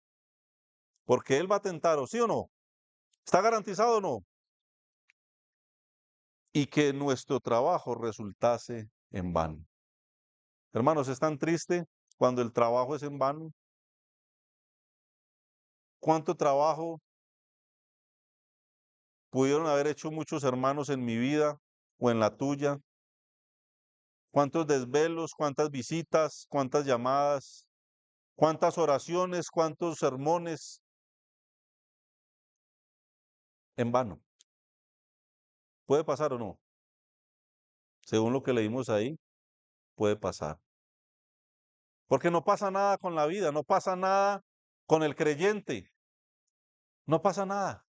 Porque él va a tentar, ¿o sí o no? ¿Está garantizado o no? Y que nuestro trabajo resultase en vano. Hermanos, es tan triste cuando el trabajo es en vano. ¿Cuánto trabajo pudieron haber hecho muchos hermanos en mi vida o en la tuya? ¿Cuántos desvelos, cuántas visitas, cuántas llamadas, cuántas oraciones, cuántos sermones en vano? ¿Puede pasar o no? Según lo que leímos ahí, puede pasar. Porque no pasa nada con la vida, no pasa nada con el creyente, no pasa nada.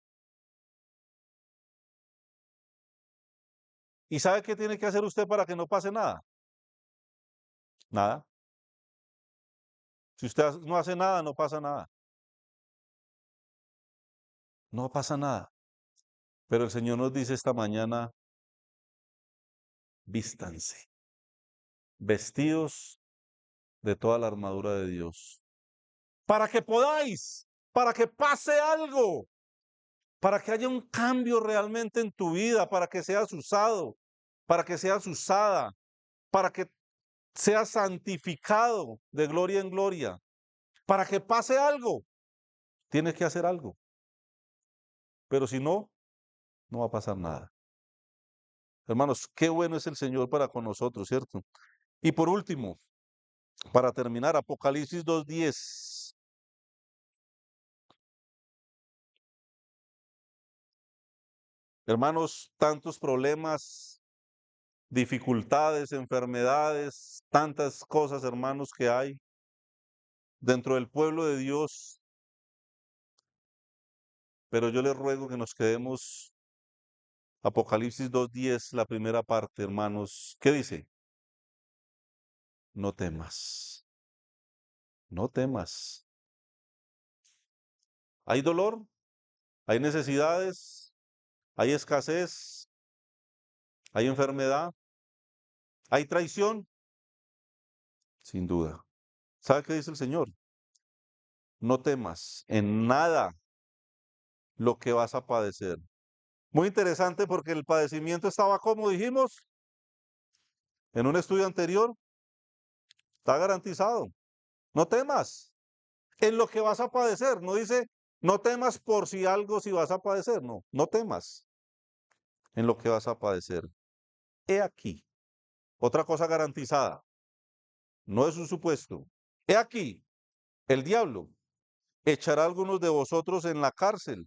¿Y sabe qué tiene que hacer usted para que no pase nada? Nada. Si usted no hace nada, no pasa nada. No pasa nada. Pero el Señor nos dice esta mañana, vístanse, vestidos de toda la armadura de Dios, para que podáis, para que pase algo, para que haya un cambio realmente en tu vida, para que seas usado, para que seas usada, para que seas santificado de gloria en gloria, para que pase algo, tienes que hacer algo. Pero si no, no va a pasar nada. Hermanos, qué bueno es el Señor para con nosotros, ¿cierto? Y por último, para terminar, Apocalipsis 2:10. Hermanos, tantos problemas, dificultades, enfermedades, tantas cosas, hermanos, que hay dentro del pueblo de Dios, pero yo les ruego que nos quedemos Apocalipsis 2:10, la primera parte, hermanos. ¿Qué dice? No temas, no temas. Hay dolor, hay necesidades, hay escasez, hay enfermedad, hay traición, sin duda. ¿Sabe qué dice el Señor? No temas en nada lo que vas a padecer. Muy interesante porque el padecimiento estaba, como dijimos en un estudio anterior, está garantizado. No temas en lo que vas a padecer. No dice, no temas por si algo, si vas a padecer. No, no temas en lo que vas a padecer. He aquí, otra cosa garantizada. No es un supuesto. He aquí, el diablo echará a algunos de vosotros en la cárcel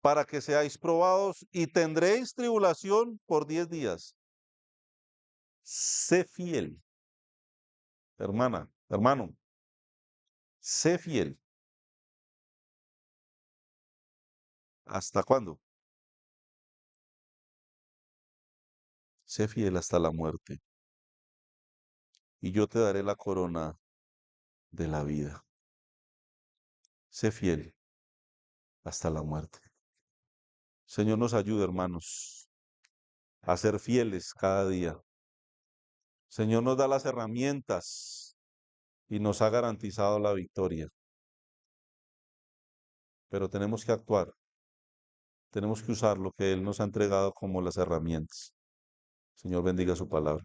para que seáis probados y tendréis tribulación por 10 días. Sé fiel, hermana, hermano, sé fiel. ¿Hasta cuándo? Sé fiel hasta la muerte, y yo te daré la corona de la vida. Sé fiel hasta la muerte. Señor nos ayude, hermanos, a ser fieles cada día. Señor nos da las herramientas y nos ha garantizado la victoria, pero tenemos que actuar, tenemos que usar lo que Él nos ha entregado como las herramientas. Señor, bendiga su palabra.